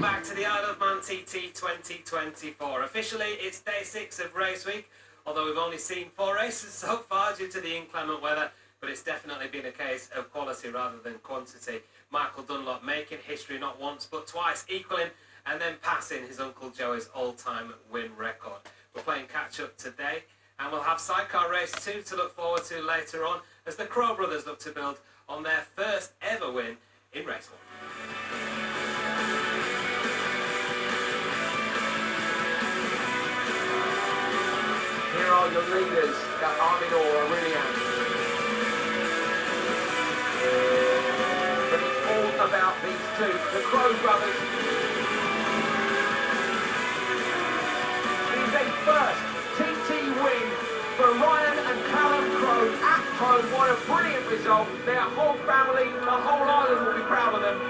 back to the Isle of Man TT 2024. Officially, it's day 6 of race week, although we've only seen 4 races so far due to the inclement weather, but it's definitely been a case of quality rather than quantity. Michael Dunlop making history not once but twice, equaling and then passing his Uncle Joey's all-time win record. We're playing catch-up today, and we'll have Sidecar Race 2 to look forward to later on as the Crowe brothers look to build on their first ever win in race 1. Here are your leaders that Arminor are really at. But it's all about these two, the Crowe brothers. It is a first TT win for Ryan and Callum Crowe at home. What a brilliant result. Their whole family, the whole island will be proud of them.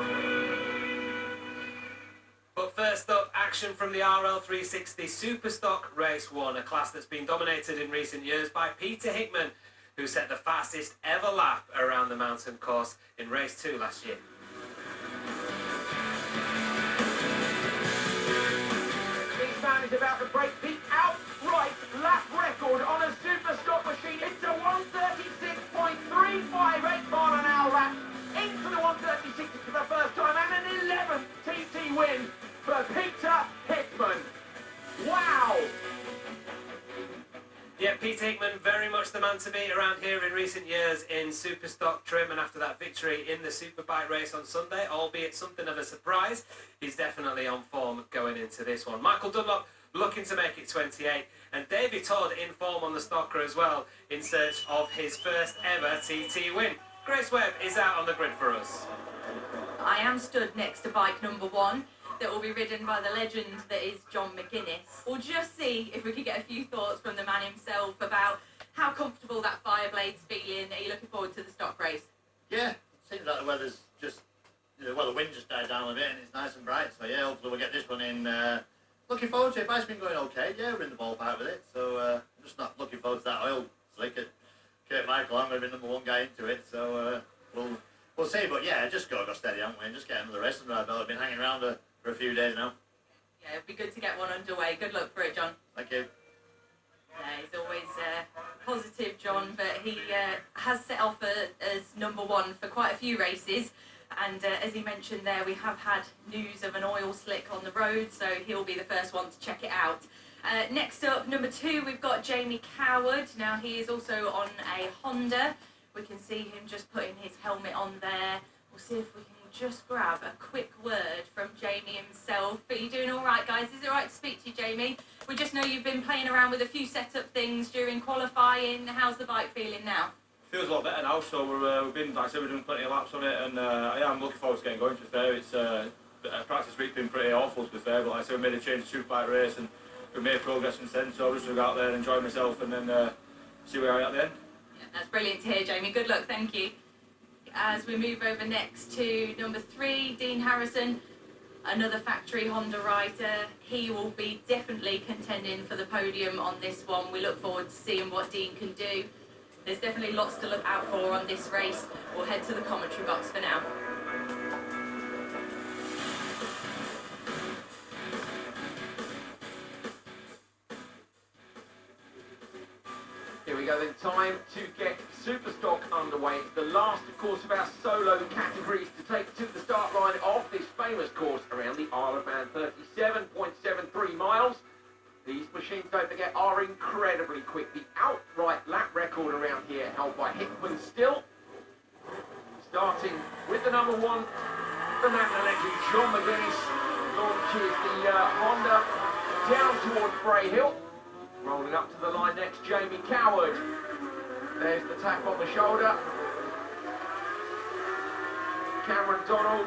But first up, action from the RL360 Superstock Race 1, a class that's been dominated in recent years by Peter Hickman, who set the fastest ever lap around the mountain course in race 2 last year. This man is about to break the outright lap record on a Superstock machine. It's a 136.358 mile an hour lap into the 136 for the first time, and an 11th TT win for Peter Hickman. Wow! Yeah, Peter Hickman, very much the man to beat around here in recent years in Superstock trim, and after that victory in the Superbike race on Sunday, albeit something of a surprise, he's definitely on form going into this one. Michael Dunlop looking to make it 28, and Davey Todd in form on the Stocker as well, in search of his first ever TT win. Grace Webb is out on the grid for us. I am stood next to bike number 1 that will be ridden by the legend that is John McGuinness. We'll just see if we can get a few thoughts from the man himself about how comfortable that Fireblade's feeling. Are you looking forward to the stock race? Yeah, it seems like the weather's just, well, the wind just died down a bit and it's nice and bright, so yeah, hopefully we'll get this one in. Looking forward to it. Bike's been going okay, yeah, we're in the ballpark with it, so I'm just not looking forward to that oil slick at Kurt Michael. I'm going to be number 1 guy into it, so we'll see, but yeah, just go steady, haven't we, and just get another race under our belt. I've been hanging around for a few days now. Yeah, it'd be good to get one underway. Good luck for it, John. Thank you. Yeah, he's always positive, John, but he has set off as number 1 for quite a few races. And as he mentioned there, we have had news of an oil slick on the road, so he'll be the first one to check it out. Next up, number 2, we've got Jamie Coward. Now, he is also on a Honda. We can see him just putting his helmet on there. We'll see if we can just grab a quick word from Jamie himself. Are you doing all right, guys? Is it all right to speak to you, Jamie? We just know you've been playing around with a few setup things during qualifying. How's the bike feeling now? Feels a lot better now, so we've been, like I said, we're doing plenty of laps on it, and yeah, I'm looking forward to getting going, to be fair. It's practice week's been pretty awful, to be fair, but like I said, we made a change to Superbike race and we've made progress since then, so I'll just go out there and enjoy myself and then see where I am at the end. Yeah, that's brilliant to hear, Jamie. Good luck, thank you. As we move over next to number 3, Dean Harrison, another factory Honda rider. He will be definitely contending for the podium on this one. We look forward to seeing what Dean can do. There's definitely lots to look out for on this race. We'll head to the commentary box for now. Here we go then, time to get Superstock underway. It's the last, of course, of our solo categories to take to the start line of this famous course around the Isle of Man, 37.73 miles. These machines, don't forget, are incredibly quick. The outright lap record around here held by Hickman still. Starting with the number 1, the man, the legend, John McGuinness, launches the Honda down towards Bray Hill. Rolling up to the line next, Jamie Coward. There's the tap on the shoulder. Cameron Donald.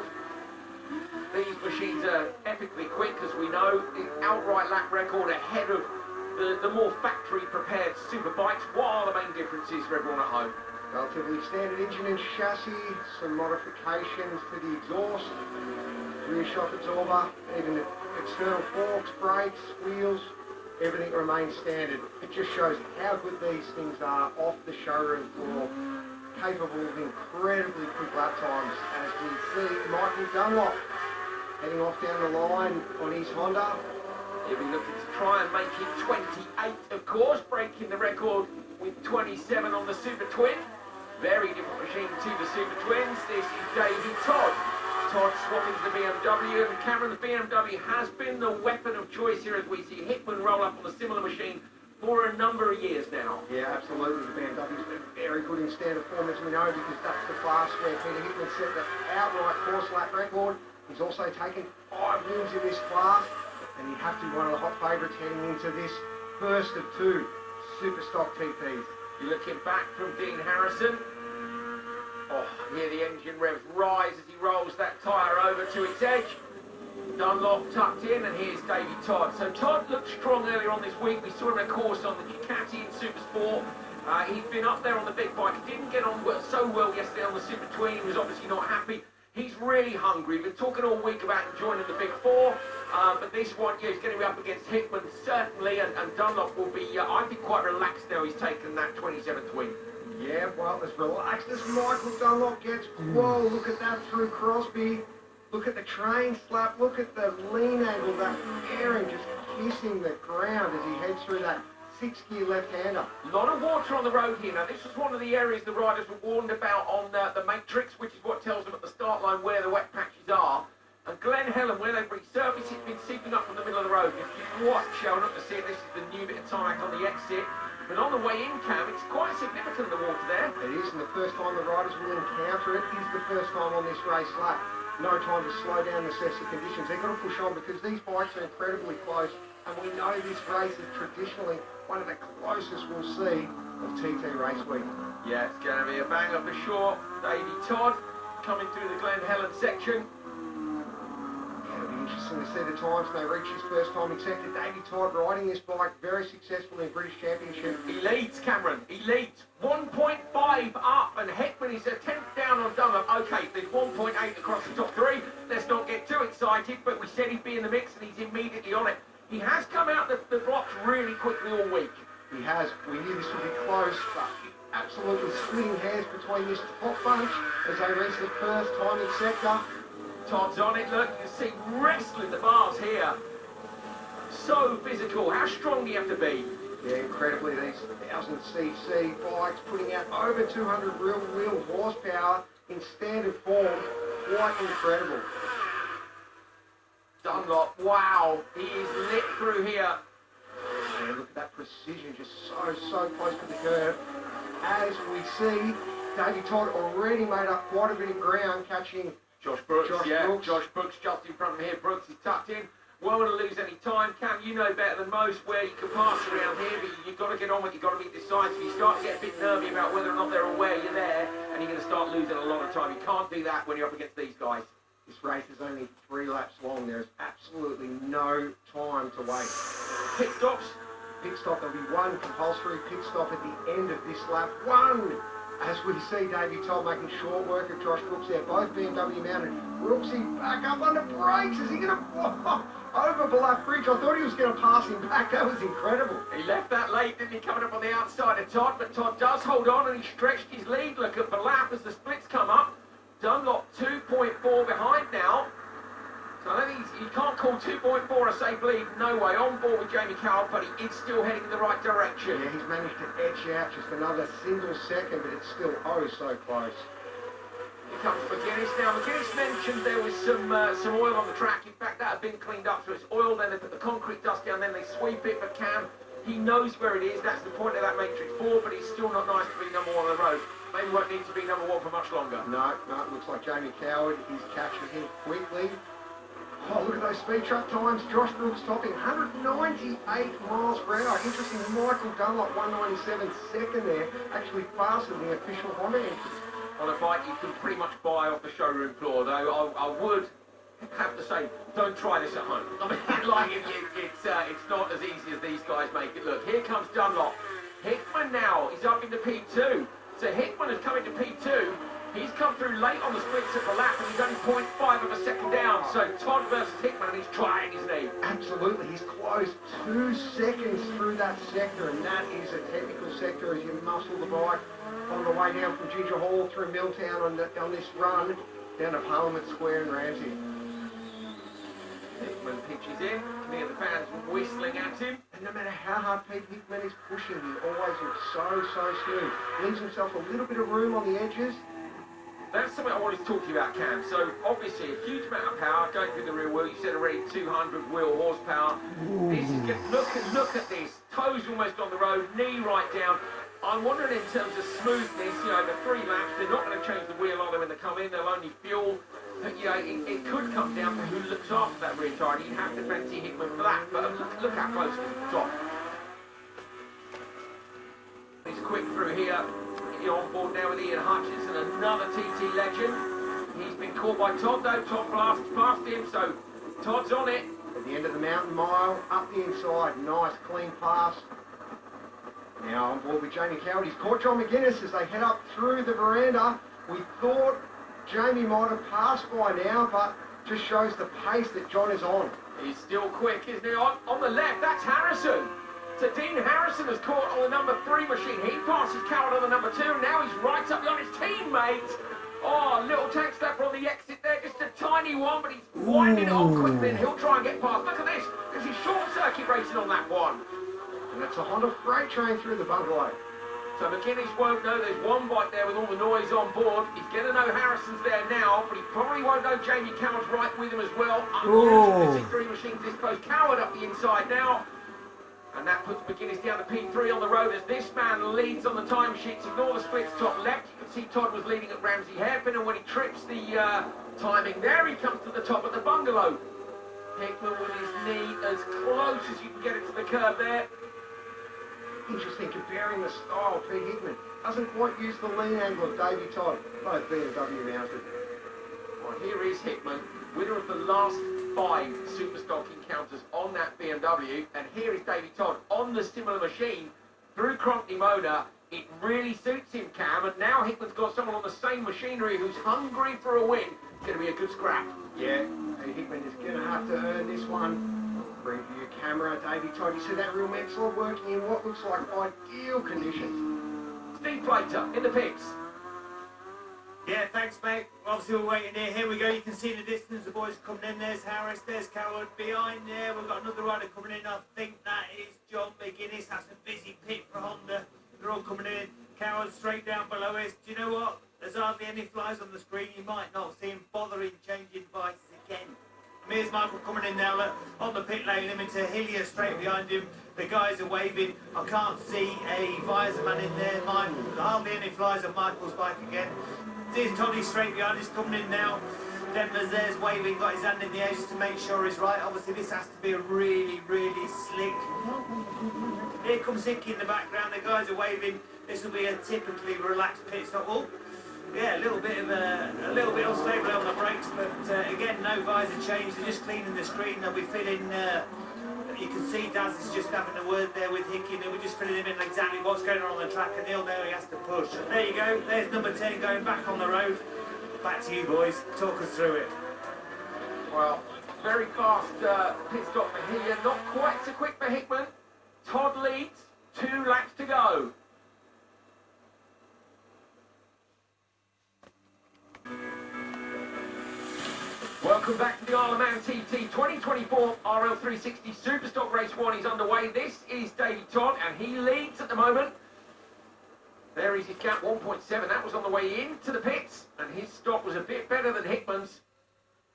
These machines are epically quick, as we know. The outright lap record ahead of the more factory-prepared Superbikes. What are the main differences for everyone at home? Relatively standard engine and chassis, some modifications to the exhaust, rear shock absorber, even the external forks, brakes, wheels, everything remains standard. It just shows how good these things are off the showroom floor, capable of incredibly quick lap times, as we see Michael Dunlop heading off down the line on his Honda. He'll be looking to try and make it 28, of course, breaking the record with 27 on the Super Twin. Very different machine to the Super Twins. This is Davey Todd. Todd swapping to the BMW, and Cameron, the BMW has been the weapon of choice here as we see Hickman roll up on a similar machine for a number of years now. Yeah, absolutely. The BMW's been very good in standard form, as we know, because that's the class where Peter Hickman set the outright course lap record. He's also taken 5 wins in this class, and he'd have to be one of the hot favourites heading into this first of 2 Superstock TPs. You're looking back from Dean Harrison. Oh, hear the engine revs rise as he rolls that tyre over to its edge. Dunlop tucked in, and here's Davey Todd. So Todd looked strong earlier on this week. We saw him, of course, on the Ducati in Supersport. He'd been up there on the big bike. He didn't get on so well yesterday on the Super Twin. He was obviously not happy. He's really hungry. We've been talking all week about him joining the Big Four, but this one, yeah, he's going to be up against Hickman, certainly, and Dunlop will be, I think, quite relaxed now he's taken that 27th win. Yeah, well, as relaxed as Michael Dunlop gets. Whoa, look at that through Crosby. Look at the train slap. Look at the lean angle, that bearing just kissing the ground as he heads through that 6-gear left-hander. A lot of water on the road here. Now, this was one of the areas the riders were warned about on the matrix, which is what tells them at the start line where the wet patches are. And Glen Helen, where they've resurfaced, it's been seeping up from the middle of the road. If you watch, I'll not to see it, this is the new bit of tarmac on the exit. But on the way in, Cam, it's quite significant, the water there. It is, and the first time the riders will encounter it is the first time on this race lap. No time to slow down and assess the conditions. They've got to push on because these bikes are incredibly close, and we know this race is traditionally one of the closest we'll see of TT Race Week. Yeah, it's going to be a banger for sure. Davey Todd coming through the Glen Helen section. It'll be interesting to see the times they reach his first time accepted. Davey Todd riding this bike very successfully in British Championship. He leads, Cameron. He leads. 1.5 up, and Hickman is a 10th down on Dunlop. Okay, there's 1.8 across the top 3. Let's not get too excited, but we said he'd be in the mix, and he's immediately on it. He has come out the blocks really quickly all week. He has. We knew this would be close, but absolutely splitting hairs between this top bunch as they reach the first timing sector. Todd's on it, look, you can see wrestling the bars here. So physical, how strong do you have to be? Yeah, incredibly, these 1000cc bikes putting out over 200 real wheel horsepower in standard form. Quite incredible. Dunlop, wow, he is lit through here. And look at that precision, just so close to the curve. As we see, Davey Todd already made up quite a bit of ground catching Josh Brooks, Brooks. Josh Brooks just in front of him here. Brooks is tucked in. Won't want to lose any time. Cam, you know better than most where you can pass around here, but you've got to get on with it. You've got to be decisive. You start to get a bit nervy about whether or not they're aware you're there, and you're going to start losing a lot of time. You can't do that when you're up against these guys. This race is only 3 laps long. There's absolutely no time to waste. Pit stops. Pit stop, there'll be 1 compulsory pit stop at the end of this lap. 1! As we see Davey Todd making short work of Josh Brooks there, both BMW mounted. Brooksy back up on the brakes. Is he going to over Bluff Bridge? I thought he was going to pass him back. That was incredible. He left that late, didn't he, coming up on the outside of Todd, but Todd does hold on and he stretched his lead. Look at Bluff as the splits come up. Dunlop 2.4 behind now. So I don't think you can't call 2.4 a safe lead. No way. On board with Jamie Callum, but he is still heading in the right direction. Yeah, he's managed to etch out just another single second, but it's still so close. Here comes McGuinness now. McGuinness mentioned there was some oil on the track. In fact, that had been cleaned up, so it's oil. Then they put the concrete dust down, then they sweep it. But Cam, he knows where it is. That's the point of that Matrix 4, but it's still not nice to be number 1 on the road. Maybe won't need to be number 1 for much longer. No, it looks like Jamie Coward is catching him quickly. Oh, look at those speed truck times. Josh Brooks topping 198 miles per hour. Interesting, Michael Dunlop 197 second there, actually faster than the official Honda entry. On a bike you can pretty much buy off the showroom floor, though I would have to say, don't try this at home. I mean, like, it's not as easy as these guys make it look. Here comes Dunlop. Hickman now is up into P2. So Hickman has come into P2. He's come through late on the splits at the lap, and he's only 0.5 of a second down. So Todd versus Hickman, and he's trying his knee. Absolutely, he's closed 2 seconds through that sector, and that is a technical sector as you muscle the bike on the way down from Ginger Hall through Milltown on this run down to Parliament Square in Ramsey. he's in. You can hear the fans whistling at him. And no matter how hard Pete Hickman is pushing, he always looks so smooth. Leaves himself a little bit of room on the edges. That's something I wanted to talk to you about, Cam. So, obviously, a huge amount of power going through the rear wheel. You said already 200 wheel horsepower. This is good. Look at this. Toes almost on the road, knee right down. I'm wondering in terms of smoothness, you know, the 3 laps, they're not going to change the wheel on them when they come in. They'll only fuel. But, you know, it could come down to who looks after that rear tyre. You'd have to fancy Hickman for that. But look how close to the top. He's quick through here. You're on board now with Ian Hutchinson, another TT legend. He's been caught by Todd though. Todd blasts past him, so Todd's on it. At the end of the mountain mile, up the inside, nice clean pass. Now on board with Jamie Coward. He's caught John McGuinness as they head up through the veranda. We thought Jamie might have passed by now, but just shows the pace that John is on. He's still quick, isn't he? On the left, that's Harrison. So Dean Harrison has caught on the number 3 machine. He passes Coward on the number 2. Now he's right up behind his teammate. Oh, little tank stepper on the exit there. Just a tiny one, but he's winding it on quickly and he'll try and get past. Look at this. This is short circuit racing on that one. And that's a Honda freight train through the bungalow. So McGuinness won't know there's one bike there with all the noise on board. He's going to know Harrison's there now, but he probably won't know Jamie Coward's right with him as well. Unfortunately, 3 machines this close. Coward up the inside now. And that puts McGuinness down to P3 on the road as this man leads on the timesheets. Ignore the splits top left. You can see Todd was leading at Ramsey Hairpin, and when he trips the timing there, he comes to the top of the bungalow. Hickman with his knee as close as you can get it to the curb there. Interesting, comparing the style, Pete Hickman doesn't quite use the lean angle of Davey Todd, both BMW mounted. Well, here is Hickman, winner of the last 5 Superstock encounters on that BMW, and here is Davey Todd on the similar machine through Cronkney Motor. It really suits him, Cam, and now Hickman's got someone on the same machinery who's hungry for a win. It's going to be a good scrap. Yeah, Pete Hickman is going to have to earn this one. Bring for your camera, Davey Todd. You see that real Mexler working in what looks like ideal conditions. Steve Plater in the pits. Yeah, thanks, mate. Obviously, we're waiting here. Here we go. You can see the distance. The boys coming in. There's Harris. There's Coward. Behind there, we've got another rider coming in. I think that is John McGuinness. That's a busy pit for Honda. They're all coming in. Coward straight down below us. Do you know what? There's hardly any flies on the screen. You might not see him bothering changing vices again. Here's Michael coming in now, look, on the pit lane, Limiter, Hillier straight behind him. The guys are waving. I can't see a visor man in there. Hardly any flies on Michael's bike again. There's Toddy straight behind us coming in now. Denver's there's waving, got his hand in the air just to make sure he's right. Obviously this has to be a really, really slick. Here comes Hickey in the background, the guys are waving. This will be a typically relaxed pit stop. Oh, yeah, a little bit unstable on the brakes, but again, no visor change. They're just cleaning the screen. They'll be filling. You can see Daz is just having a word there with Hickey, and we're just filling him in exactly what's going on the track, and he'll know he has to push. There you go. There's number 10 going back on the road. Back to you, boys. Talk us through it. Well, very fast pit stop for Hillier. Not quite so quick for Hickman. Todd leads. 2 laps to go. Welcome back to the Isle of Man TT 2024 RL360 Superstock Race 1 is underway. This is Davey Todd, and he leads at the moment. There is his gap, 1.7. That was on the way into the pits, and his stop was a bit better than Hickman's.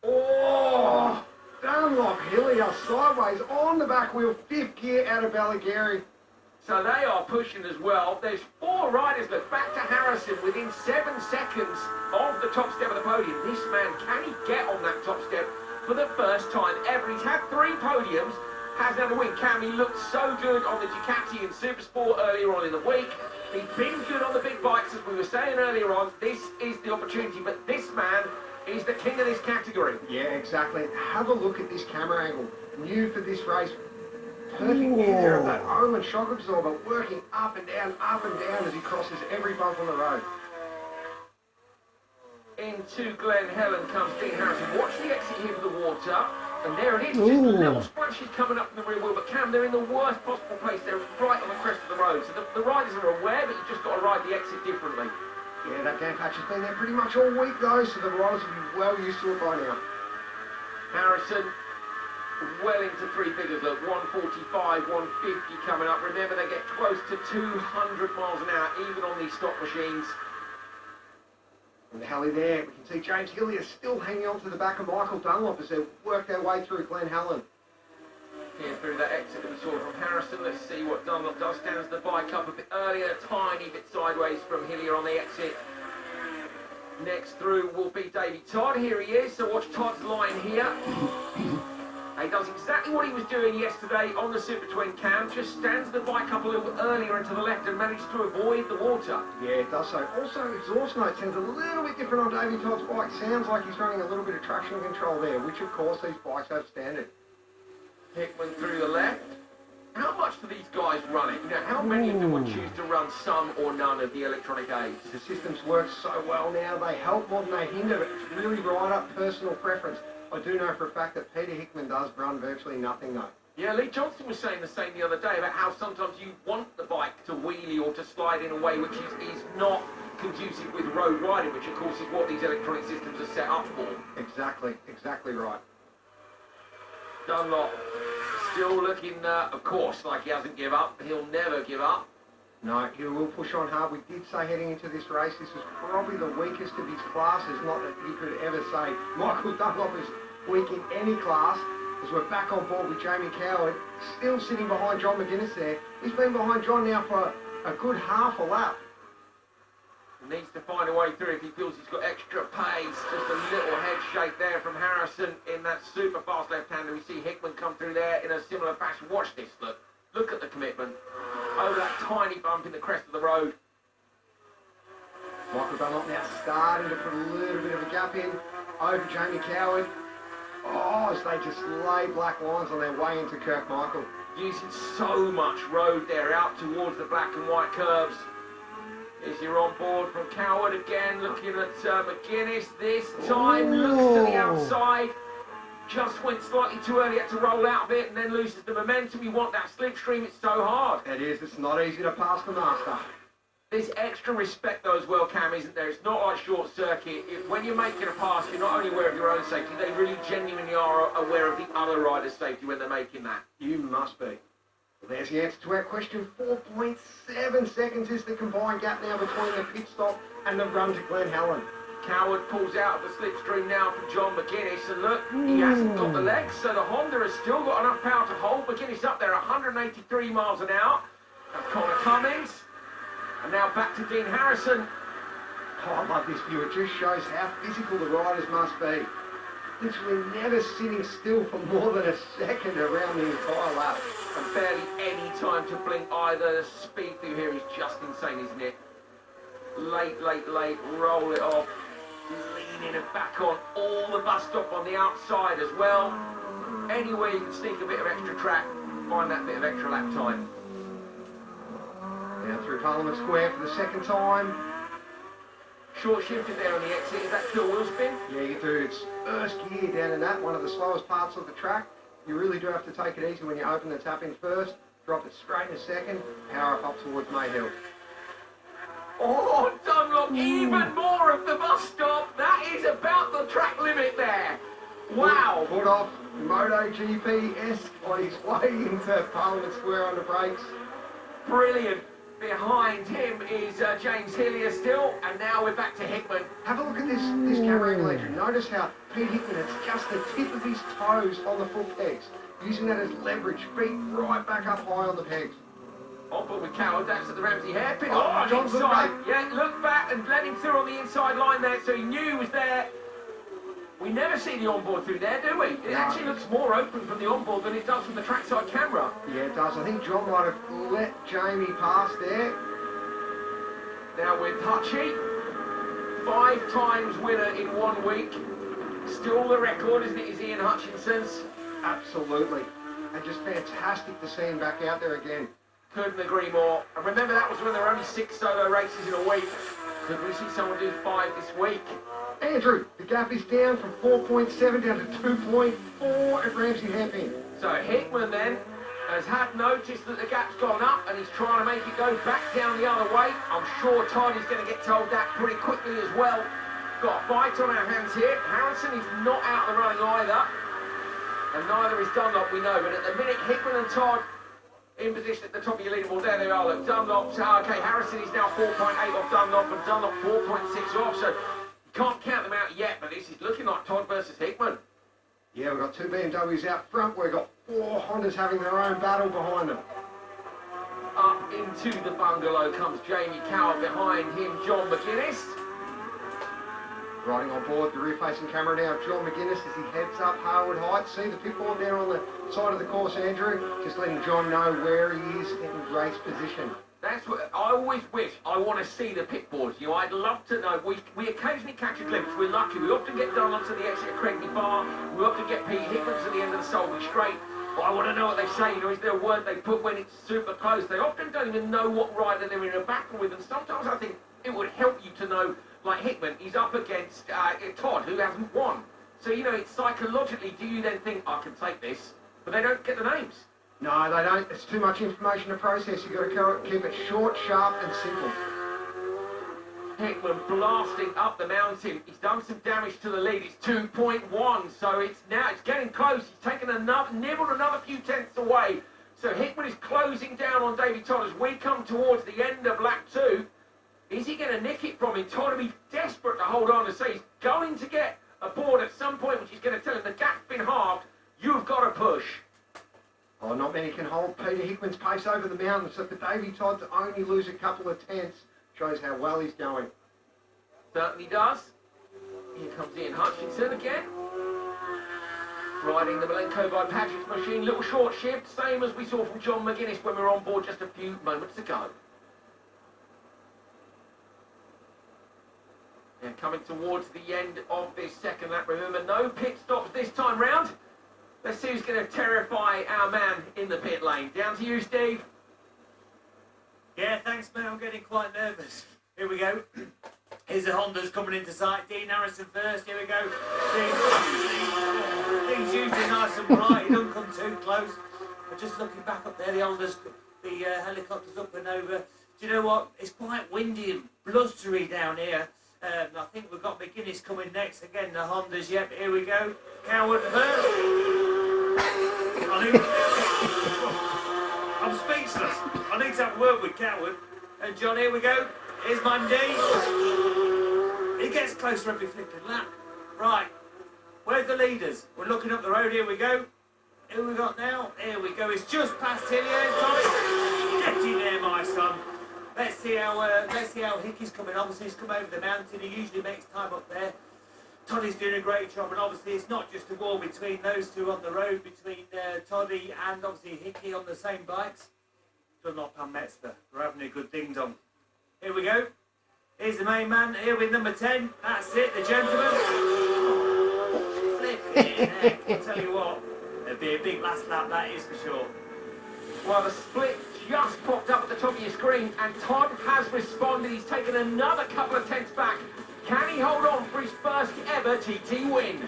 Oh, Dunlop Hillier sideways on the back wheel, 5th gear out of Ballygarry. So they are pushing as well. There's 4 riders left. Back to Harrison within 7 seconds of the top step of the podium. This man, can he get on that top step for the first time ever? He's had 3 podiums, has had a win. Cam, he looked so good on the Ducati and Supersport earlier on in the week. He's been good on the big bikes, as we were saying earlier on. This is the opportunity, but this man is the king of this category. Yeah, exactly. Have a look at this camera angle. New for this race. Perfect view there of that Owen shock absorber working up and down as he crosses every bump on the road. Into Glen Helen comes Dean Harrison. Watch the exit here for the water. And there it is, just little splashes coming up from the rear wheel. But Cam, they're in the worst possible place. They're right on the crest of the road. So the riders are aware, but you've just got to ride the exit differently. Yeah, that game patch has been there pretty much all week though, so the riders will be well used to it by now. Harrison well into three figures. Look, 145, 150 coming up. Remember, they get close to 200 miles an hour, even on these stock machines. And the Halley there, we can see James Hillier still hanging on to the back of Michael Dunlop as they work their way through Glen Helen. Here through that exit that we saw from Harrison. Let's see what Dunlop does. Stands the bike up a bit earlier, a tiny bit sideways from Hillier on the exit. Next through will be Davey Todd. Here he is. So watch Todd's line here. He does exactly what he was doing yesterday on the Super Twin cam. Just stands the bike up a little bit earlier and to the left and manages to avoid the water. Yeah, it does so. Also, exhaust note sounds a little bit different on Davey Todd's bike. Sounds like he's running a little bit of traction control there, which of course these bikes have standard. Hickman through the left. How much do these guys run it? You know, how many of them would choose to run some or none of the electronic aids? The systems work so well now. They help more than they hinder, but it's really right up personal preference. I do know for a fact that Peter Hickman does run virtually nothing though. Yeah, Lee Johnson was saying the same the other day about how sometimes you want the bike to wheelie or to slide in a way which is not conducive with road riding, which of course is what these electronic systems are set up for. Exactly right. Dunlop still looking, of course, like he hasn't given up. He'll never give up. No, he will push on hard. We did say heading into this race, this was probably the weakest of his classes. Not that you could ever say Michael Dunlop is weak in any class, as we're back on board with Jamie Coward, still sitting behind John McGuinness there. He's been behind John now for a good half a lap. He needs to find a way through if he feels he's got extra pace. Just a little head shake there from Harrison in that super fast left-hander. We see Hickman come through there in a similar fashion. Watch this, look. Look at the commitment. Over that tiny bump in the crest of the road. Michael Dunlop now starting to put a little bit of a gap in over Jamie Coward. Oh, as they just lay black lines on their way into Kirkmichael. Using so much road there out towards the black and white curves. As you're on board from Coward again, looking at McGuinness. This time looks to the outside. Just went slightly too early, had to roll out a bit and then loses the momentum. You want that slipstream, it's so hard. It is, it's not easy to pass the master. There's extra respect though as well, Cam, isn't there? It's not like short circuit. When you're making a pass, you're not only aware of your own safety, they really genuinely are aware of the other rider's safety when they're making that. You must be. Well, there's the answer to our question. 4.7 seconds is the combined gap now between the pit stop and the run to Glen Helen. Coward pulls out of the slipstream now from John McGuinness, and look, he hasn't got the legs, so the Honda has still got enough power to hold McGuinness up there, 183 miles an hour. That's Connor Cummins, and now back to Dean Harrison. Oh, I love this view. It just shows how physical the riders must be. Literally never sitting still for more than a second around the entire lap. And barely any time to blink either. The speed through here is just insane, isn't it? Late, roll it off. Leaning and back on all the bus stop on the outside as well. Anywhere you can sneak a bit of extra track, find that bit of extra lap time. Now through Parliament Square for the second time. Short shifted there on the exit. Is that still wheel spin? Yeah, you do. It's first gear down in that, one of the slowest parts of the track. You really do have to take it easy when you open the tap in first, drop it straight in a second, power up towards Mayhill. Oh, Dunlop, even more of the bus stop. That is about the track limit there. Wow. Put off MotoGP-esque on his way into Parliament Square on the brakes. Brilliant. Behind him is James Hillier still, and now we're back to Hickman. Have a look at this camera angle, Adrian. Notice how Pete Hickman, it's just the tip of his toes on the foot pegs. Using that as leverage, feet right back up high on the pegs. On board with Coward, that's at the Ramsey hairpin. Oh, John's looked inside. back. Yeah, looked back and let him through on the inside line there, so he knew he was there. We never see the onboard through there, do we? It actually looks more open from the onboard than it does from the trackside camera. Yeah, it does. I think John might have let Jamie pass there. Now with Hutchie, 5 times winner in 1 week. Still the record, isn't it, is Ian Hutchinson's? Absolutely. And just fantastic to see him back out there again. Couldn't agree more. And remember, that was when there were only 6 solo races in a week. Could we see someone do 5 this week? Andrew, the gap is down from 4.7 down to 2.4 at Ramsey hairpin. So Hickman then has had notice that the gap's gone up and he's trying to make it go back down the other way. I'm sure Todd is going to get told that pretty quickly as well. Got a fight on our hands here. Harrison is not out of the running either. And neither is Dunlop, we know. But at the minute, Hickman and Todd in position at the top of your leaderboard. There they are. Look, Dunlop's okay. Harrison is now 4.8 off Dunlop, and Dunlop 4.6 off. So you can't count them out yet. But this is looking like Todd versus Hickman. Yeah, we've got two BMWs out front. We've got four Hondas having their own battle behind them. Up into the bungalow comes Jamie Cowell, behind him John McGuinness. Riding on board the rear-facing camera now, John McGuinness as he heads up Harwood Heights. See the pit board there on the side of the course, Andrew? Just letting John know where he is in race position. That's what I always wish. I want to see the pit boards. You know, I'd love to know. We occasionally catch a glimpse. We're lucky. We often get Dunlop to the exit of Craigny Bar. We often get Pete Hickman to the end of the Solby Straight. But I want to know what they say. You know, is there a word they put when it's super close? They often don't even know what rider they're in a battle with. And sometimes I think it would help you to know, like Hickman, he's up against Todd, who hasn't won. So, you know, it's psychologically, do you then think, I can take this? But they don't get the names. No, they don't. It's too much information to process. You've got to keep it short, sharp and simple. Hickman blasting up the mountain. He's done some damage to the lead. It's 2.1, so it's getting close. He's taken nibbled another few tenths away. So Hickman is closing down on Davey Todd as we come towards the end of lap 2. Is he going to nick it from him? Todd will be desperate to hold on and say he's going to get aboard at some point, which is going to tell him the gap's been halved. You've got to push. Oh, not many can hold Peter Hickman's pace over the mountain, so for Davey Todd to only lose a couple of tenths shows how well he's going. Certainly does. Here comes Ian Hutchinson again. Riding the Malenko by Patrick's machine. Little short shift, same as we saw from John McGuinness when we were on board just a few moments ago. And coming towards the end of this second lap. Remember, no pit stops this time round. Let's see who's going to terrify our man in the pit lane. Down to you, Steve. Yeah, thanks, mate. I'm getting quite nervous. Here we go. Here's the Hondas coming into sight. Dean Harrison first. Here we go. Things usually nice and bright. He don't come too close. But just looking back up there, the Hondas, the helicopter's up and over. Do you know what? It's quite windy and blustery down here. I think we've got McGuinness coming next. Again, the Hondas. Yep, here we go. Coward first. I'm speechless. I need to have a word with Coward. And John, here we go. Here's Monday. He gets closer every flipping lap. Right. Where's the leaders? We're looking up the road. Here we go. Who we got now? Here we go. It's just past Hillier. Get in there, my son. Let's see how Hickey's coming. Obviously, he's come over the mountain. He usually makes time up there. Toddy's doing a great job, and obviously it's not just a war between those two on the road, between Toddy and obviously Hickey on the same bikes. Dunlop and Metzler. We're having a good ding dong. Here we go. Here's the main man, here with number 10. That's it, the gentleman. Flipping heck. I'll tell you what, it'll be a big last lap, that is for sure. Well, the split just popped up at the top of your screen, and Todd has responded. He's taken another couple of tenths back. Can he hold on for his first ever TT win?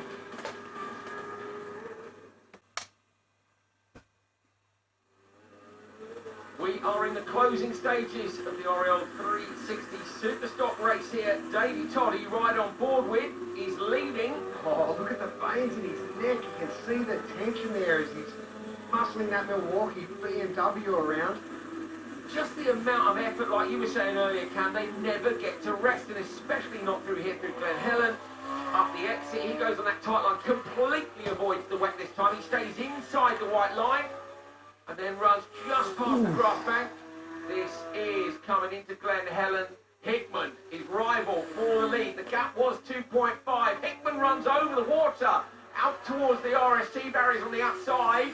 We are in the closing stages of the Oriole 360 Superstock race here. Davey Todd, who you ride on board with, is leading. Oh, look at the veins in his neck. You can see the tension there as he's muscling that Milwaukee BMW around. Just the amount of effort, like you were saying earlier, Cam, they never get to rest, and especially not through here, through Glen Helen. Up the exit, he goes on that tight line, completely avoids the wet this time. He stays inside the white line, and then runs just past the grass bank. This is coming into Glen Helen. Hickman, his rival, for the lead. The gap was 2.5. Hickman runs over the water, out towards the RST barriers on the outside.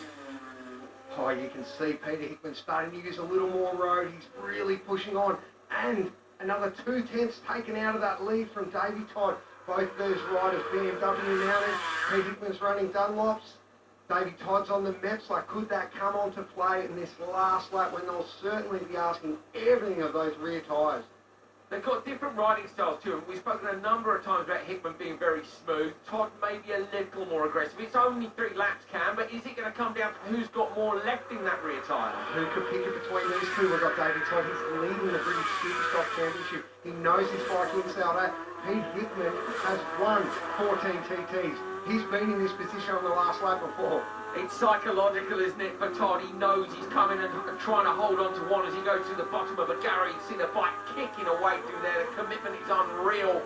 Oh, you can see Peter Hickman starting to use a little more road. He's really pushing on. And another 2 tenths taken out of that lead from Davey Todd. Both those riders, BMW mounted. Peter Hickman's running Dunlops. Davey Todd's on the Metzler. Could that come on to play in this last lap when they'll certainly be asking everything of those rear tyres? They've got different riding styles too. We've spoken a number of times about Hickman being very smooth. Todd may be a little more aggressive. It's only 3 laps, Cam, but is it going to come down to who's got more left in that rear tyre? Who could pick it between these two? We've got Davey Todd. He's leading the British Superstock Championship. He knows his bike inside out. Pete Hickman has won 14 TTs. He's been in this position on the last lap before. It's psychological, isn't it, for Todd? He knows he's coming and trying to hold on to one as he goes to the bottom of a Gary. You see the bike kicking away through there. The commitment is unreal.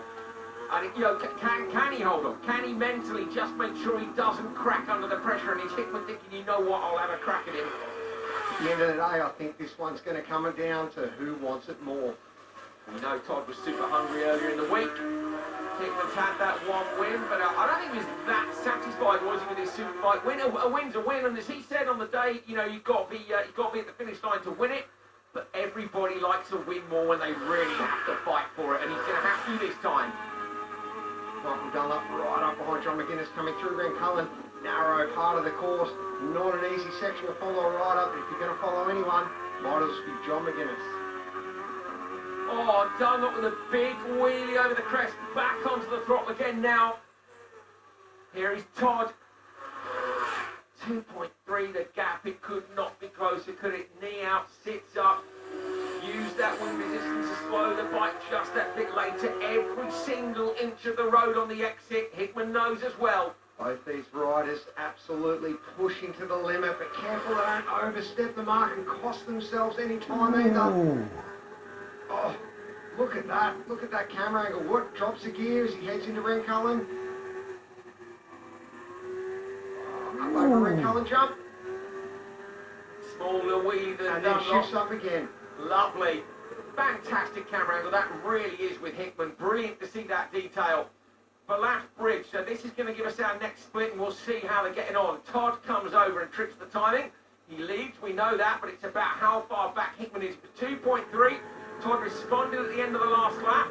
And, you know, can he hold on? Can he mentally just make sure he doesn't crack under the pressure? And he's Hickman thinking, you know what, I'll have a crack at him. At the end of the day, I think this one's going to come down to who wants it more. We know Todd was super hungry earlier in the week. Hickman's had that one win, but I don't think he was that satisfied, was he, with his Superbike win? A win's a win, and as he said on the day, you know, you've got to be at the finish line to win it. But everybody likes to win more when they really have to fight for it, and he's going to have to this time. Michael Dunlop right up behind John McGuinness coming through Ren Cullen. Narrow part of the course, not an easy section to follow right up. If you're going to follow anyone, might as well be John McGuinness. Oh, Dunlop with a big wheelie over the crest, back onto the throttle again now. Here is Todd. 2.3 the gap, it could not be closer, could it? Knee out, sits up. Use that wind resistance to slow the bike just that bit later. Every single inch of the road on the exit, Hickman knows as well. Both these riders absolutely pushing to the limit, but careful they don't overstep the mark and cost themselves any time either. Oh, look at that. Look at that camera angle. What drops a gear as he heads into Ren Cullen? Up over Ren Cullen jump. Small little wheelie And then shifts up again. Lovely. Fantastic camera angle. That really is with Hickman. Brilliant to see that detail. Balaf Bridge. So this is going to give us our next split, and we'll see how they're getting on. Todd comes over and trips the timing. He leads, we know that, but it's about how far back Hickman is. 2.3. Todd responded at the end of the last lap.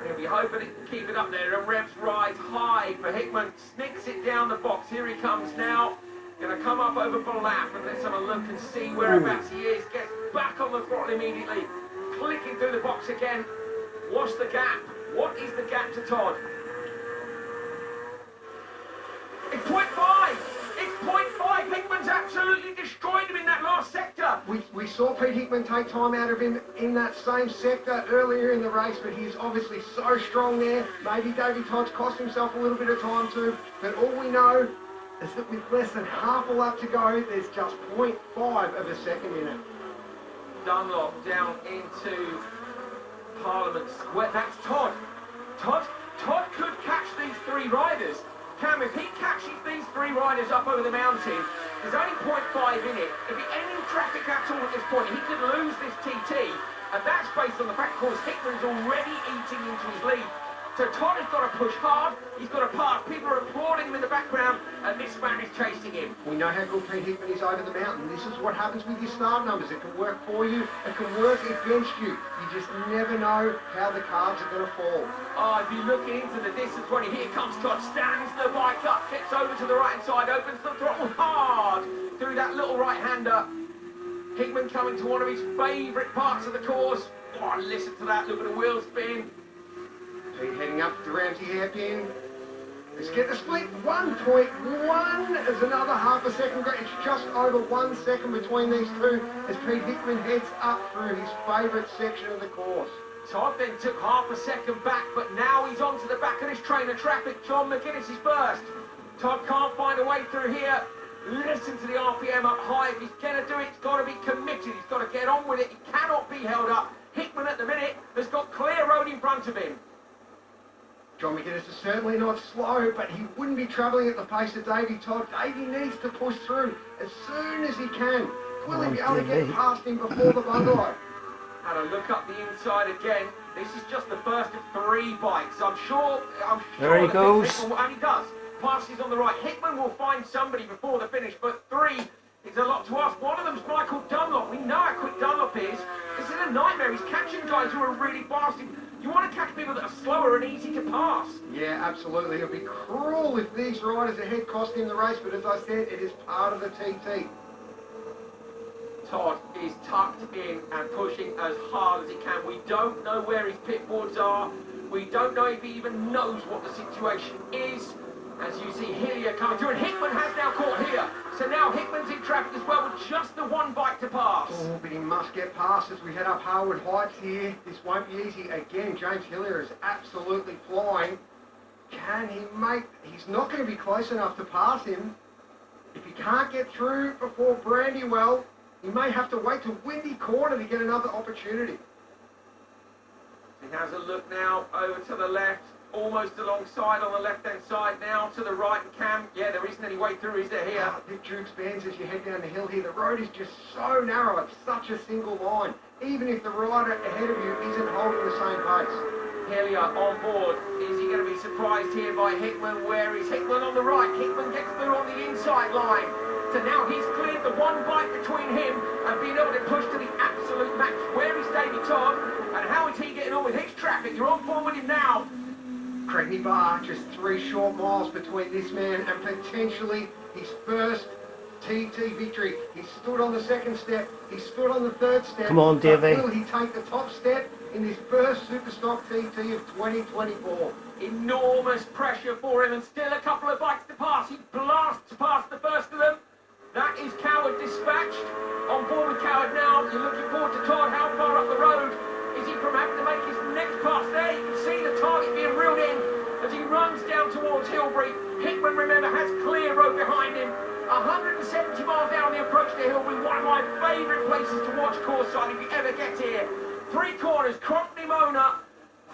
He'll be hoping he can keep it up there. And revs rise high for Hickman. Snicks it down the box. Here he comes now. Going to come up over Balaf, and let's have a look and see whereabouts he is. Gets back on the throttle immediately. Clicking through the box again. What's the gap? What is the gap to Todd? It's 0.5! It's 0.5! Hickman's absolutely destroyed him in that last sector! We saw Pete Hickman take time out of him in that same sector earlier in the race, but he's obviously so strong there. Maybe Davey Todd's cost himself a little bit of time too, but all we know is that with less than half a lap to go, there's just 0.5 of a second in it. Dunlop down into Parliament Square. That's Todd. Todd could catch these three riders. Cam, if he catches these three riders up over the mountain, there's only 0.5 in it. If he any traffic at all at this point, he could lose this TT, and that's based on the fact, of course, Hickman's already eating into his lead. So Todd has got to push hard, he's got to pass, people are applauding him in the background, and this man is chasing him. We know how good Pete Hickman is over the mountain. This is what happens with your start numbers. It can work for you, it can work against you. You just never know how the cards are going to fall. Oh, if you're looking into the distance 20, here comes Todd, stands the bike up, gets over to the right-hand side, opens the throttle hard through that little right-hander. Hickman coming to one of his favourite parts of the course. Oh, listen to that, look at the wheel spin. Pete heading up to Ramsey hairpin. Let's get the split. 1.1 is another half a second. It's just over 1 second between these two as Pete Hickman heads up through his favourite section of the course. Todd then took half a second back, but now he's onto the back of this train of traffic. John McGuinness is first. Todd can't find a way through here. Listen to the RPM up high. If he's going to do it, he's got to be committed. He's got to get on with it. He cannot be held up. Hickman at the minute has got clear road in front of him. John McGuinness is certainly not slow, but he wouldn't be travelling at the pace of Davey Todd. Davey needs to push through as soon as he can. Will he be able to get past him before the bungalow? Had a look up the inside again. This is just the first of 3 bikes. I'm sure There he goes. And he does. Passes on the right. Hickman will find somebody before the finish, but 3 is a lot to ask. One of them's Michael Dunlop. We know how quick Dunlop is. This is a nightmare. He's catching guys who are really fast. You want to catch people that are slower and easy to pass. Yeah, absolutely. It would be cruel if these riders ahead cost him the race, but as I said, it is part of the TT. Todd is tucked in and pushing as hard as he can. We don't know where his pit boards are. We don't know if he even knows what the situation is. As you see Hillier coming through, and Hickman has now caught here. So now Hickman's in traffic as well with just the 1 bike to pass. Oh, but he must get past as we head up Harwood Heights here. This won't be easy. Again, James Hillier is absolutely flying. Can he make... He's not going to be close enough to pass him. If he can't get through before Brandywell, he may have to wait to Windy Corner to get another opportunity. He has a look now over to the left, almost alongside on the left-hand side now, to the right, and Cam, yeah, there isn't any way through, is there here? The Duke's bends as you head down the hill here. The road is just so narrow, it's such a single line. Even if the rider ahead of you isn't holding the same pace. Hillier on board. Is he going to be surprised here by Hickman? Where is Hickman on the right? Hickman gets through on the inside line. So now he's cleared the one bike between him and being able to push to the absolute max. Where is Davey Todd? And how is he getting on with his traffic? You're on board with him now. Craigny Bar, just 3 short miles between this man and potentially his first TT victory. He stood on the second step, he stood on the third step. Come on, Davey. Will he take the top step in this first Superstock TT of 2024? Enormous pressure for him and still a couple of bikes to pass. He blasts past the first of them. That is Coward dispatched. On board with Coward now. You're looking forward to Todd. How far up the road is he from having to make his next pass? There you can see the target being reeled in as he runs down towards Hilbury. Hickman, remember, has clear road behind him. 170 miles down the approach to Hilbury. One of my favourite places to watch course-side if you ever get here. 3 corners, Crompney Mona,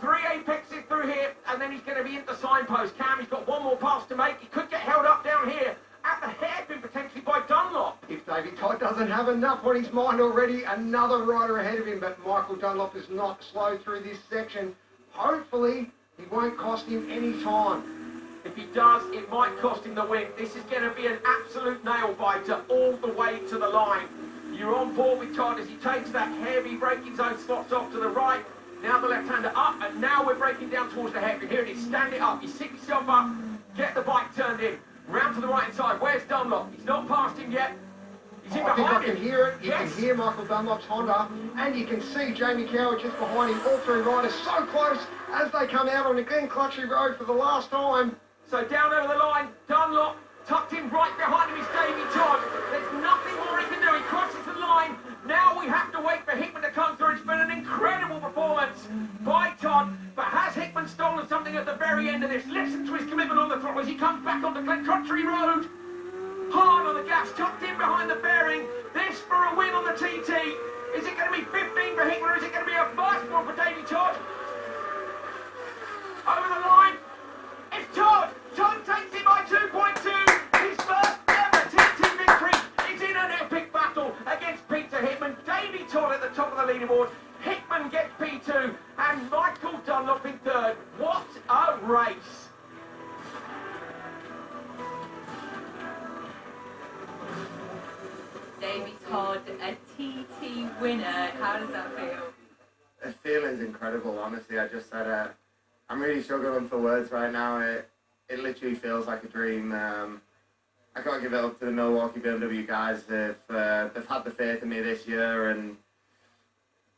3 apexes through here, and then he's going to be into signpost. Cam, he's got one more pass to make. He could get held up down here at the hairpin potentially by Dunlop. If Davey Todd doesn't have enough on his mind already, another rider ahead of him, but Michael Dunlop is not slow through this section. Hopefully, he won't cost him any time. If he does, it might cost him the win. This is going to be an absolute nail-biter all the way to the line. You're on board with Todd as he takes that heavy braking zone, slots off to the right. Now the left-hander up, and now we're breaking down towards the hairpin. Here it is, stand it up. You sit yourself up, get the bike turned in. Round to the right-hand side. Where's Dunlop? He's not past him yet. He's in I think behind I can him. hear it. You Yes. can hear Michael Dunlop's Honda, and you can see Jamie Coward just behind him. All 3 riders so close as they come out on the Glen Clutchy Road for the last time. So down over the line, Dunlop tucked in right behind him is Davey Todd. There's nothing more he can do. He crosses the line. Now we have to wait for Hickman to come through. It's been an incredible performance by Todd. But has Hickman stolen something at the very end of this? Listen to his commitment on the throttle as he comes back onto Glen Country Road. Hard on the gas, tucked in behind the bearing. This for a win on the TT. Is it going to be 15 for Hickman or is it going to be a first one for Davey Todd? Over the line. It's Todd. Todd takes it by 2.2. His first ever TT victory is in an epic battle against Peter Hickman. Davey Todd at the top of the leaderboard. Hickman gets P2 and Michael Dunlop in 3rd. What a race. Davey Todd, a TT winner. How does that feel? The feeling's incredible, honestly. I just said I'm really struggling for words right now. It literally feels like a dream. I got to give it up to the Milwaukee BMW guys. They've had the faith in me this year and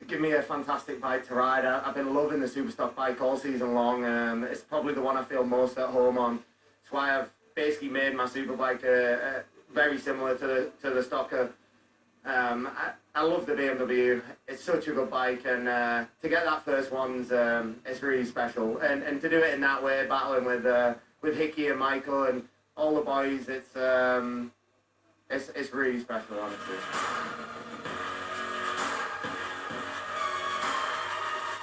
give me a fantastic bike to ride. I've been loving the Superstock bike all season long. It's probably the one I feel most at home on. It's why I've basically made my Superbike very similar to the Stocker. I love the BMW. It's such a good bike, and to get that first one's it's really special. And to do it in that way, battling with Hickey and Michael and all the boys, it's really special, honestly.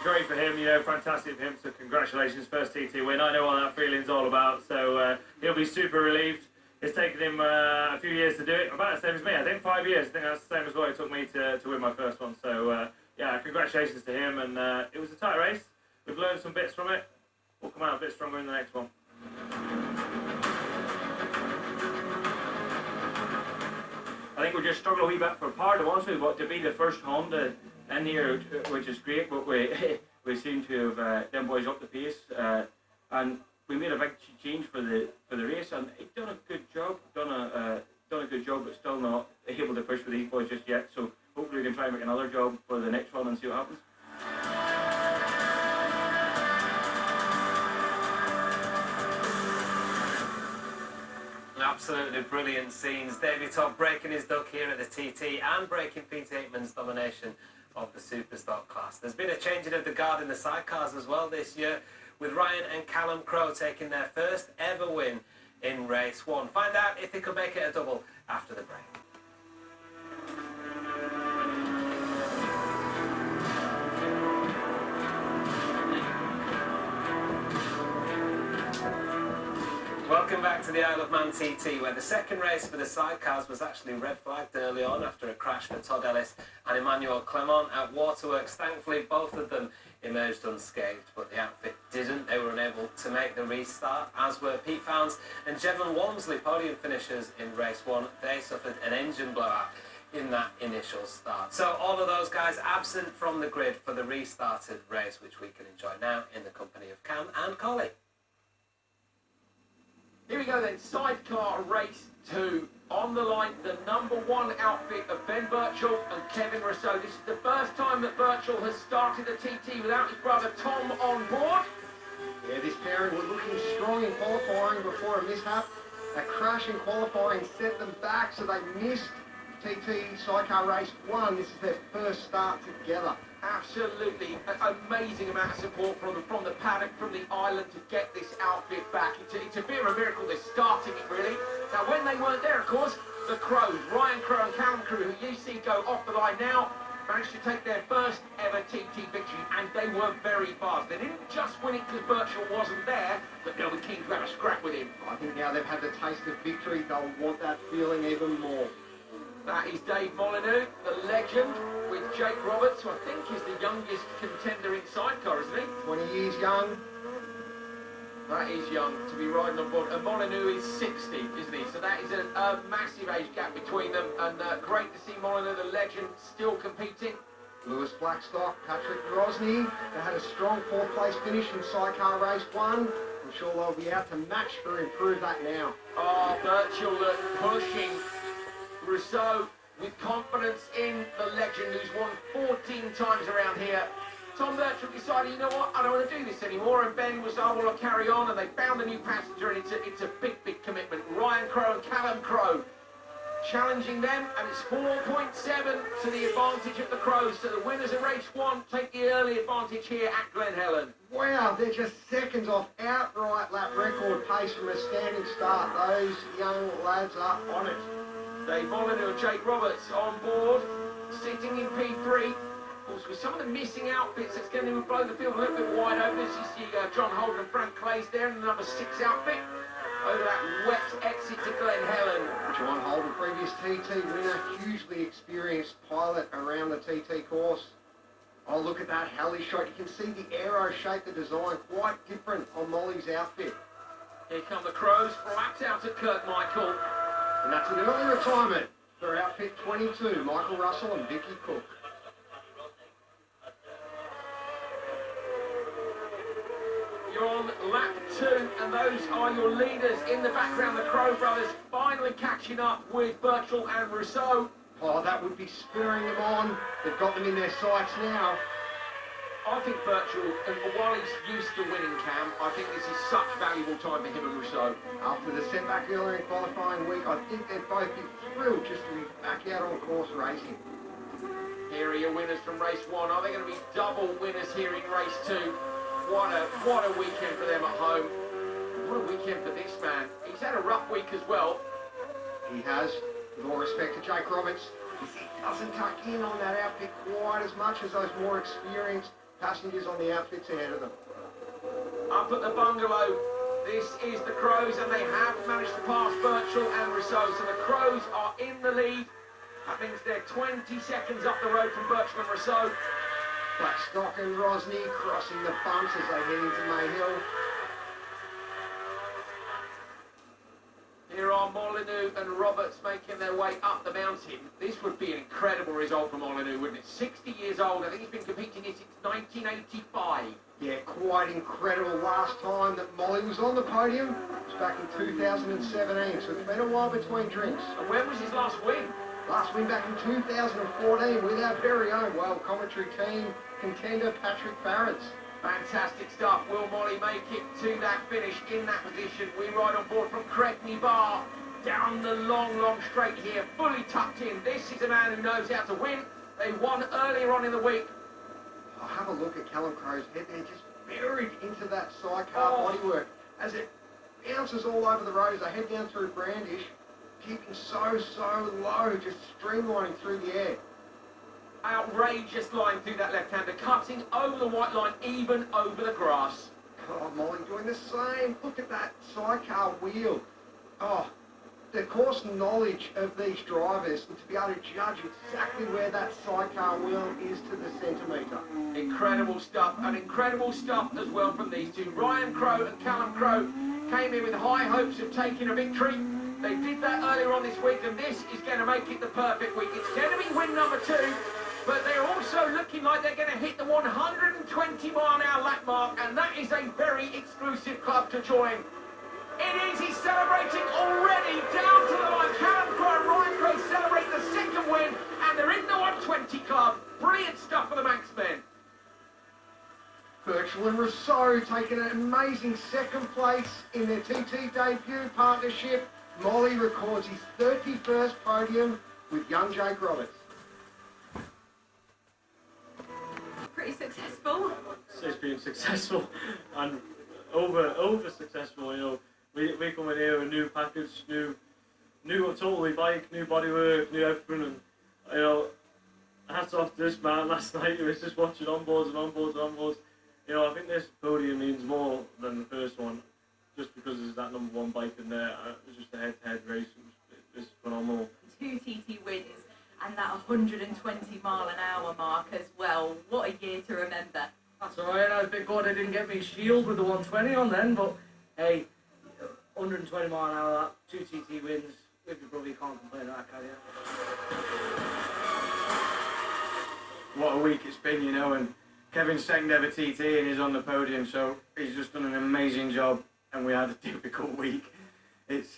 Great for him, you know, fantastic for him. So congratulations, first TT win. I know what that feeling's all about, so he'll be super relieved. It's taken him a few years to do it, about the same as me. I think 5 years. I think that's the same as what it took me to win my first one. So yeah, congratulations to him. And it was a tight race. We've learned some bits from it. We'll come out a bit stronger in the next one. I think we just struggled a wee bit for power, to be honest with you, but to be the first Honda in here, which is great, but we seem to have them boys up the pace, and we made a big change for the race, and he's done a good job, done a good job, but still not able to push for these boys just yet. So hopefully we can try and make another job for the next one and see what happens. Absolutely brilliant scenes. Davey Todd breaking his duck here at the TT and breaking Peter Hickman's domination of the Superstock class. There's been a changing of the guard in the sidecars as well this year, with Ryan and Callum Crowe taking their first ever win in race 1. Find out if they could make it a double after the break. Welcome back to the Isle of Man TT, where the second race for the sidecars was actually red flagged early on after a crash for Todd Ellis and Emmanuel Clement at Waterworks. Thankfully, both of them emerged unscathed, but the outfit didn't. They were unable to make the restart, as were Pete Founds and Jevon Walmsley, podium finishers in race 1. They suffered an engine blowout in that initial start. So all of those guys absent from the grid for the restarted race, which we can enjoy now in the company of Cam and Collie. Here we go then, Sidecar Race 2. On the line, the number 1 outfit of Ben Birchall and Kevin Rousseau. This is the first time that Birchall has started the TT without his brother Tom on board. Yeah, this pairing were looking strong in qualifying before a mishap. A crash in qualifying set them back, so they missed TT Sidecar Race 1. This is their first start together. Absolutely amazing amount of support from the paddock, from the island to get this outfit back. It's a bit of a miracle they're starting it, really. Now, when they weren't there, of course, the Crows, Ryan Crowe and Callum Crowe, who you see go off the line now, managed to take their first ever TT victory, and they were very fast. They didn't just win it because Birchall wasn't there, but they were keen to have a scrap with him. I think now they've had the taste of victory, they'll want that feeling even more. That is Dave Molyneux, the legend, with Jake Roberts, who I think is the youngest contender in sidecar, isn't he? 20 years young. That is young to be riding on board. And Molyneux is 60, isn't he? So that is a massive age gap between them. And great to see Molyneux, the legend, still competing. Lewis Blackstock, Patrick Rosny, they had a strong 4th place finish in Sidecar Race 1. I'm sure they'll be out to match or improve that now. Oh, Birchall pushing. Rousseau with confidence in the legend who's won 14 times around here. Tom Birchall decided, you know what, I don't want to do this anymore, and Ben was, oh, well, I'll carry on, and they found a new passenger, and it's a big, big commitment. Ryan Crowe and Callum Crowe challenging them, and it's 4.7 to the advantage of the Crows, so the winners of race 1 take the early advantage here at Glen Helen. Wow, they're just seconds off outright lap record pace from a standing start. Those young lads are on it. Dave Molyneux and Jake Roberts on board, sitting in P3. Of course, with some of the missing outfits, it's going to blow the field a little bit wide open. As you see John Holden and Frank Clay's there in the number 6 outfit. Over that wet exit to Glen Helen. John Holden, previous TT winner, hugely experienced pilot around the TT course. Oh, look at that heli shot. You can see the aero shape, the design, quite different on Molly's outfit. Here come the Crows, flat out at Kirkmichael. And that's an early retirement for outfit 22, Michael Russell and Vicky Cook. You're on lap 2, and those are your leaders in the background. The Crowe brothers finally catching up with Birchall and Rousseau. Oh, that would be spurring them on. They've got them in their sights now. I think Birchall, while he's used to winning, Cam, I think this is such valuable time for him and Rousseau. After the setback earlier in qualifying week, I think they'd both be thrilled just to be back out on course racing. Here are your winners from race 1. Are they going to be double winners here in race 2? What a weekend for them at home. What a weekend for this man. He's had a rough week as well. He has, with all respect to Jake Roberts, he doesn't tuck in on that outfit quite as much as those more experienced passengers on the outfits ahead of them. Up at the bungalow, this is the Crows, and they have managed to pass Birchall and Rousseau. So the Crows are in the lead. That means they're 20 seconds up the road from Birchall and Rousseau. Blackstock and Rosny crossing the bumps as they head into Mayhill. Here are Molyneux and Roberts making their way up the mountain. This would be an incredible result for Molyneux, wouldn't it? 60 years old. I think he's been competing here since 1985. Yeah, quite incredible. Last time that Molly was on the podium was back in 2017, so it's been a while between drinks. And when was his last win? Last win back in 2014 with our very own World Commentary team contender Patrick Farrens. Fantastic stuff. Will Molly make it to that finish in that position? We ride on board from Cregny Bar down the long, long straight here, fully tucked in. This is a man who knows how to win. They won earlier on in the week. I'll have a look at Callum Crowe's head there, just buried into that sidecar bodywork as it bounces all over the road as I head down through Brandish, keeping so low, just streamlining through the air. Outrageous line through that left-hander, cutting over the white line, even over the grass. Oh, Molly doing the same. Look at that sidecar wheel. Oh, the course knowledge of these drivers and to be able to judge exactly where that sidecar wheel is to the centimetre. Incredible stuff, and incredible stuff as well from these two. Ryan Crowe and Callum Crowe came in with high hopes of taking a victory. They did that earlier on this week, and this is going to make it the perfect week. It's going to be win number 2, but they're also looking like they're going to hit the 120-mile-an-hour lap mark, and that is a very exclusive club to join. It is, he's celebrating already, down to the line. Callum Crowe and Ryan Crowe celebrate the second win, and they're in the 120 club. Brilliant stuff for the Manx men. Birchall and Rousseau taking an amazing second place in their TT debut partnership. Molly records his 31st podium with young Jake Roberts. Pretty successful. It's been successful and over successful, you know. We come in here with a new package, new totally bike, new bodywork, new everything, and you know, hats off to this man last night. He was just watching onboards and onboards and onboards. You know, I think this podium means more than the first one, just because there's that number 1 bike in there. It was just a head-to-head race. It was phenomenal. 2 TT wins and that 120-mile-an-hour mark as well. What a year to remember. That's alright, I was a bit glad I didn't get me shield with the 120 on then, but hey, 120 mile an hour, 2 TT wins, you probably can't complain about that, can you? What a week it's been, you know, and Kevin's second ever TT and he's on the podium, so he's just done an amazing job, and we had a difficult week. It's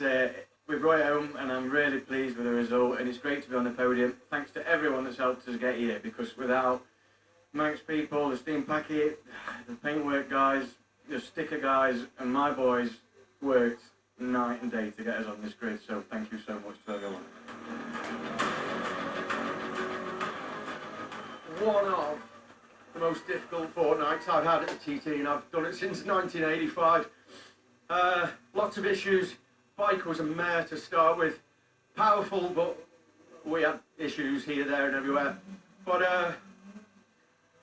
we brought it home, and I'm really pleased with the result, and it's great to be on the podium. Thanks to everyone that's helped us get here, because without Manx people, the steam packet, the paintwork guys, the sticker guys, and my boys worked night and day to get us on this grid, so thank you so much to everyone. One of the most difficult fortnights I've had at the TT, and I've done it since 1985. Lots of issues. Bike was a mare to start with. Powerful, but we had issues here, there and everywhere. But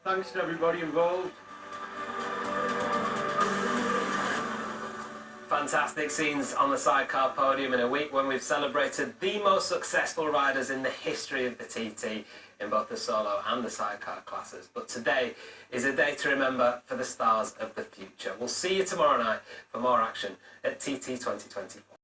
thanks to everybody involved. Fantastic scenes on the sidecar podium in a week when we've celebrated the most successful riders in the history of the TT in both the solo and the sidecar classes. But today is a day to remember for the stars of the future. We'll see you tomorrow night for more action at TT 2024.